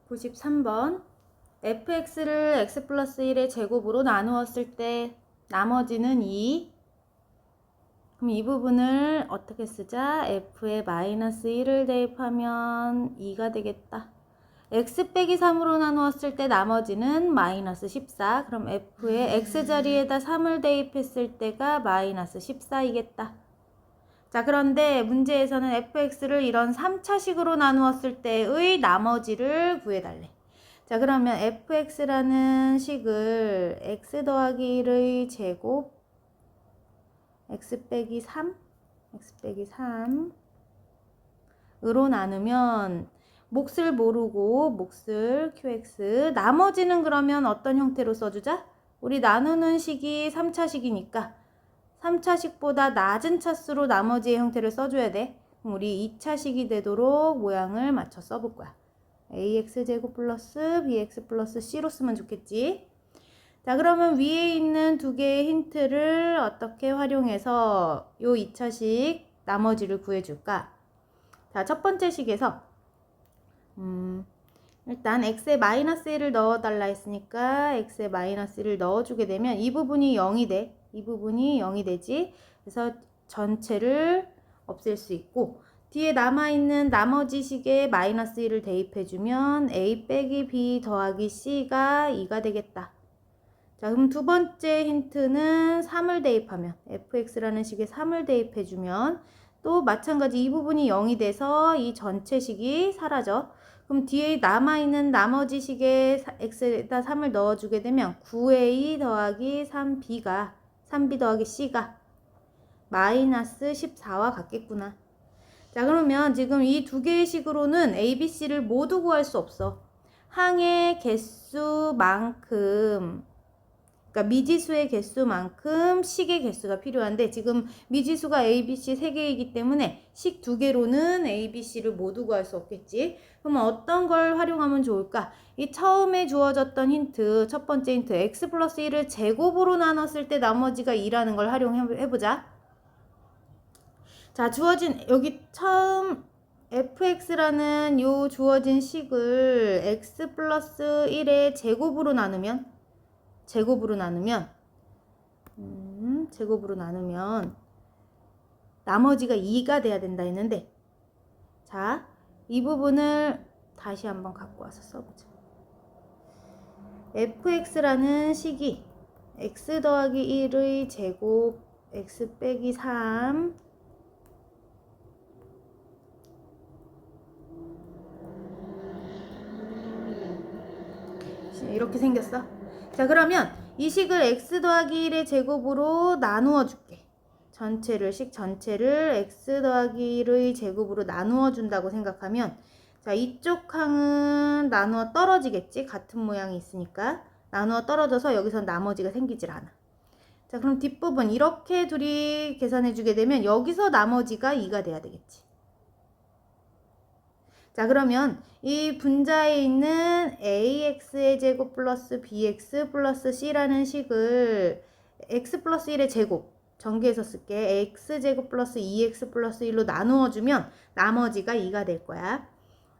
93번 fx를 x 플러스 1의 제곱으로 나누었을 때 나머지는 2. 그럼 이 부분을 어떻게 쓰자? f에 마이너스 1을 대입하면 2가 되겠다. x 빼기 3으로 나누었을 때 나머지는 마이너스 14. 그럼 f에 x자리에다 3을 대입했을 때가 마이너스 14이겠다. 자, 그런데 문제에서는 fx를 이런 3차식으로 나누었을 때의 나머지를 구해달래. 자, 그러면 fx라는 식을 x 더하기 1의 제곱 x 빼기 3 으로 나누면 몫을 모르고 몫을 qx, 나머지는 그러면 어떤 형태로 써주자? 우리 나누는 식이 3차식이니까 3차식보다 낮은 차수로 나머지의 형태를 써줘야 돼. 그럼 우리 2차식이 되도록 모양을 맞춰 써볼 거야. ax제곱 플러스 bx 플러스 c로 쓰면 좋겠지. 자, 그러면 위에 있는 두 개의 힌트를 어떻게 활용해서 요 2차식 나머지를 구해줄까? 자, 첫 번째 식에서 일단 x에 마이너스 1을 넣어달라 했으니까 x에 마이너스 1을 넣어주게 되면 이 부분이 0이 돼. 이 부분이 0이 되지. 그래서 전체를 없앨 수 있고, 뒤에 남아있는 나머지 식에 마이너스 1을 대입해주면 a 빼기 b 더하기 c가 2가 되겠다. 자, 그럼 두 번째 힌트는 3을 대입하면, fx라는 식에 3을 대입해주면 또 마찬가지 이 부분이 0이 돼서 이 전체 식이 사라져. 그럼 뒤에 남아있는 나머지 식에 x에다 3을 넣어주게 되면 9a 더하기 3b 더하기 c가 마이너스 14와 같겠구나. 자, 그러면 지금 이 두 개의 식으로는 a, b, c를 모두 구할 수 없어. 항의 개수만큼, 그러니까 미지수의 개수만큼 식의 개수가 필요한데 지금 미지수가 a, b, c 3개이기 때문에 식 2개로는 a, b, c를 모두 구할 수 없겠지. 그럼 어떤 걸 활용하면 좋을까? 이 처음에 주어졌던 힌트, 첫 번째 힌트 x 플러스 1을 제곱으로 나눴을 때 나머지가 2라는 걸 활용해보자. 자, 주어진 여기 처음 fx라는 요 주어진 식을 x 플러스 1의 제곱으로 나누면 나머지가 2가 돼야 된다 했는데, 자, 이 부분을 다시 한번 갖고 와서 써보자. fx라는 식이 x 더하기 1의 제곱 x 빼기 3 이렇게 생겼어. 자, 그러면 이 식을 x 더하기 1의 제곱으로 나누어 줄게. 식 전체를 x 더하기 1의 제곱으로 나누어 준다고 생각하면, 자, 이쪽 항은 나누어 떨어지겠지. 같은 모양이 있으니까 나누어 떨어져서 여기서 나머지가 생기질 않아. 자, 그럼 뒷부분 이렇게 둘이 계산해 주게 되면 여기서 나머지가 2가 돼야 되겠지. 자, 그러면 이 분자에 있는 ax의 제곱 플러스 bx 플러스 c라는 식을 x 플러스 1의 제곱 전개해서 쓸게. x제곱 플러스 2x 플러스 1로 나누어주면 나머지가 2가 될 거야.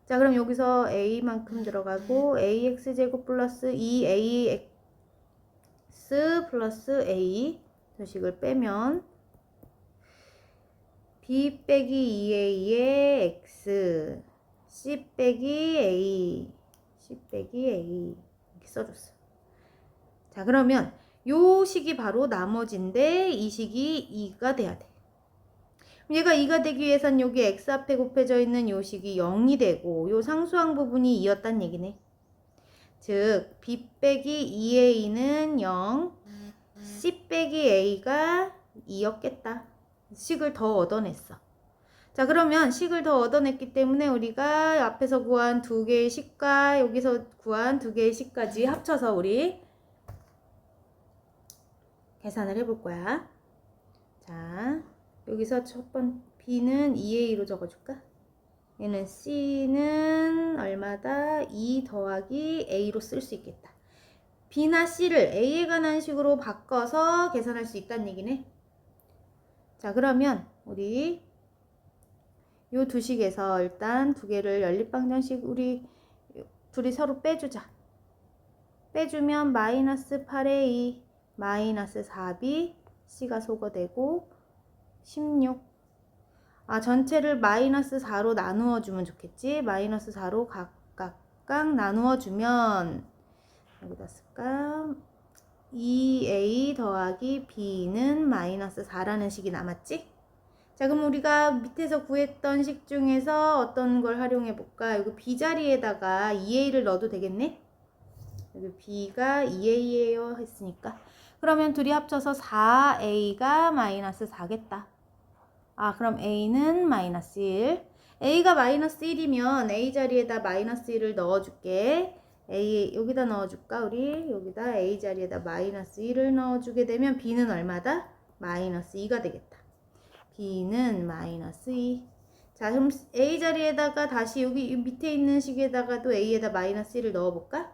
자, 그럼 여기서 a만큼 들어가고 ax제곱 플러스 2ax 플러스 a 저 식을 빼면 b 빼기 2a의 x c 빼기 a 이렇게 써줬어. 자, 그러면 요 식이 바로 나머지인데 이 식이 2가 돼야 돼. 얘가 2가 되기 위해선 여기 x 앞에 곱해져 있는 요 식이 0이 되고 요 상수항 부분이 2였단 얘기네. 즉 b 빼기 2a는 0, c 빼기 a가 2였겠다. 식을 더 얻어냈어. 자, 그러면 식을 더 얻어냈기 때문에 우리가 앞에서 구한 두 개의 식과 여기서 구한 두 개의 식까지 합쳐서 우리 계산을 해볼 거야. 자, 여기서 첫 번째 b는 2a로 적어줄까? 얘는 c는 얼마다? 2 더하기 a로 쓸 수 있겠다. b나 c를 a에 관한 식으로 바꿔서 계산할 수 있다는 얘기네. 자, 그러면 우리 요 두 식에서 일단 두 개를 연립방정식 우리 둘이 서로 빼주자. 빼주면 마이너스 8의 2, 마이너스 4b, c가 소거되고 16. 전체를 마이너스 4로 나누어 주면 좋겠지. 마이너스 4로 각각 나누어 주면 여기다 쓸까? 2a 더하기 b는 마이너스 4라는 식이 남았지? 자, 그럼 우리가 밑에서 구했던 식 중에서 어떤 걸 활용해 볼까? 여기 b 자리에다가 2a를 넣어도 되겠네? 여기 b가 2a예요 했으니까. 그러면 둘이 합쳐서 4a가 마이너스 4겠다. 그럼 a는 마이너스 1. a가 마이너스 1이면 a 자리에다 마이너스 1을 넣어줄게. a 여기다 넣어줄까? 우리 여기다 a 자리에다 마이너스 1을 넣어주게 되면 b는 얼마다? 마이너스 2가 되겠다. b는 마이너스 2. 자, 그럼 a 자리에다가 다시 여기 밑에 있는 식에다가도 a에다 마이너스 1을 넣어볼까?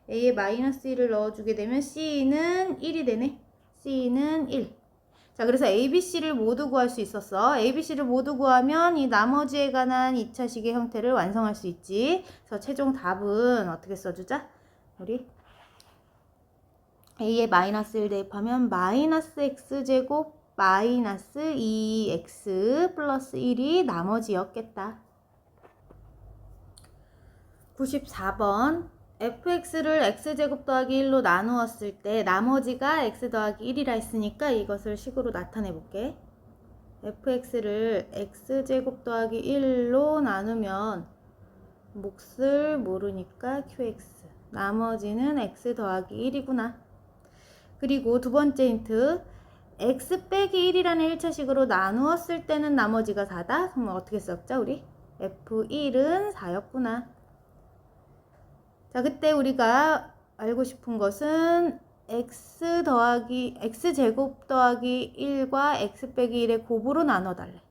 a에 마이너스 1을 넣어주게 되면 c는 1이 되네. c는 1. 자, 그래서 ABC를 모두 구할 수 있었어. ABC를 모두 구하면 이 나머지에 관한 2차식의 형태를 완성할 수 있지. 그래서 최종 답은 어떻게 써주자? 우리 A에 마이너스 1 대입하면 마이너스 X제곱 마이너스 2X 플러스 1이 나머지였겠다. 94번 fx를 x제곱 더하기 1로 나누었을 때 나머지가 x 더하기 1이라 했으니까 이것을 식으로 나타내 볼게. fx를 x제곱 더하기 1로 나누면 몫을 모르니까 qx, 나머지는 x 더하기 1이구나. 그리고 두 번째 힌트, x 빼기 1이라는 1차식으로 나누었을 때는 나머지가 4다? 그럼 어떻게 썼죠 우리? f1은 4였구나. 자, 그때 우리가 알고 싶은 것은 x제곱 더하기 1과 x 빼기 1의 곱으로 나눠달래.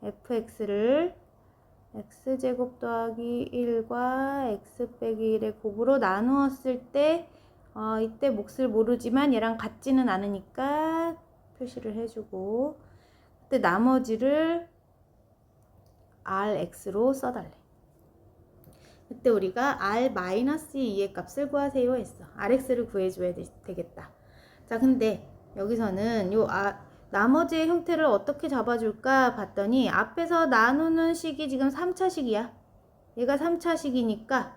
fx를 x제곱 더하기 1과 x 빼기 1의 곱으로 나누었을 때 이때 몫을 모르지만 얘랑 같지는 않으니까 표시를 해주고, 그때 나머지를 rx로 써달래. 그때 우리가 r-2의 값을 구하세요 했어. rx를 구해줘야 되겠다. 자, 근데 여기서는 나머지의 형태를 어떻게 잡아줄까 봤더니 앞에서 나누는 식이 지금 3차식이야. 얘가 3차식이니까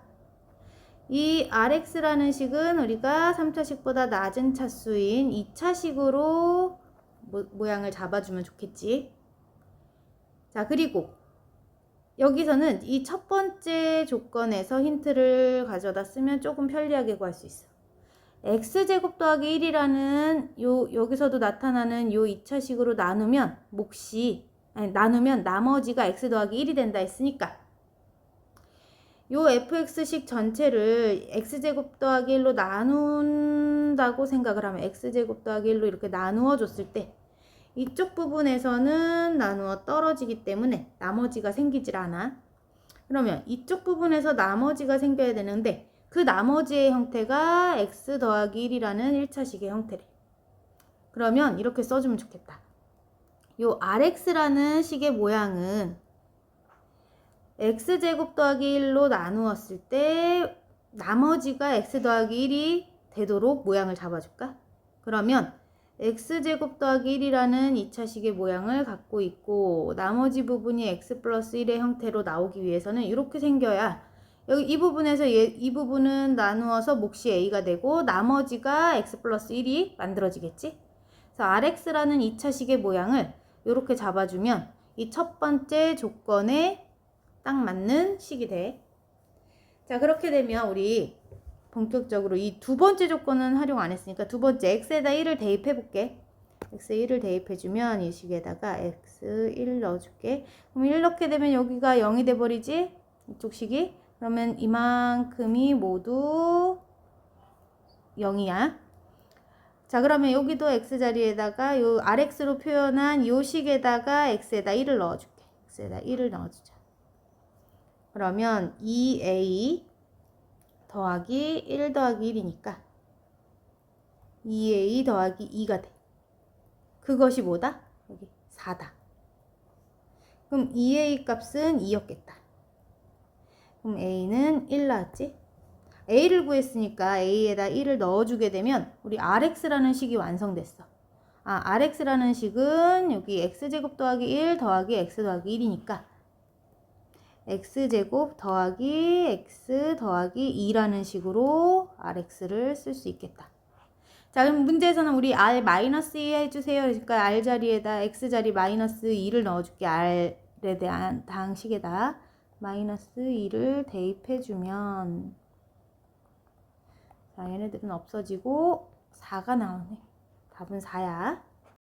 이 rx라는 식은 우리가 3차식보다 낮은 차수인 2차식으로 모양을 잡아주면 좋겠지. 자, 그리고 여기서는 이 첫 번째 조건에서 힌트를 가져다 쓰면 조금 편리하게 구할 수 있어. x제곱 더하기 1이라는 여기서도 나타나는 요 2차식으로 나누면 나누면 나머지가 x 더하기 1이 된다 했으니까 요 fx식 전체를 x제곱 더하기 1로 나눈다고 생각을 하면 x제곱 더하기 1로 이렇게 나누어 줬을 때 이쪽 부분에서는 나누어 떨어지기 때문에 나머지가 생기질 않아. 그러면 이쪽 부분에서 나머지가 생겨야 되는데 그 나머지의 형태가 x 더하기 1이라는 1차식의 형태래. 그러면 이렇게 써주면 좋겠다. 요 rx라는 식의 모양은 x제곱 더하기 1로 나누었을 때 나머지가 x 더하기 1이 되도록 모양을 잡아줄까? 그러면 x제곱 더하기 1이라는 2차식의 모양을 갖고 있고 나머지 부분이 x 플러스 1의 형태로 나오기 위해서는 이렇게 생겨야 여기 이 부분에서 이 부분은 나누어서 몫이 a가 되고 나머지가 x 플러스 1이 만들어지겠지? 그래서 rx라는 2차식의 모양을 이렇게 잡아주면 이 첫 번째 조건에 딱 맞는 식이 돼. 자, 그렇게 되면 우리 본격적으로 이 두 번째 조건은 활용 안 했으니까 두 번째 x에다 1을 대입해 볼게. x에 1을 대입해 주면 이 식에다가 x1 넣어줄게. 그럼 1 넣게 되면 여기가 0이 돼 버리지? 이쪽 식이. 그러면 이만큼이 모두 0이야. 자, 그러면 여기도 x 자리에다가 요 rx로 표현한 요 식에다가 x에다 1을 넣어줄게. x에다 1을 넣어주자. 그러면 2a 더하기 1 더하기 1이니까 2a 더하기 2가 돼. 그것이 뭐다? 여기 4다. 그럼 2a 값은 2였겠다. 그럼 a는 1 나왔지? a를 구했으니까 a에다 1을 넣어주게 되면 우리 rx라는 식이 완성됐어. rx라는 식은 여기 x제곱 더하기 1 더하기 x 더하기 1이니까 x제곱 더하기 x 더하기 2라는 식으로 rx를 쓸 수 있겠다. 자, 그럼 문제에서는 우리 r 마이너스 2 해주세요. 그러니까 r 자리에다 x 자리 마이너스 2를 넣어줄게. r에 대한 당식에다 마이너스 2를 대입해주면 자, 얘네들은 없어지고 4가 나오네. 답은 4야.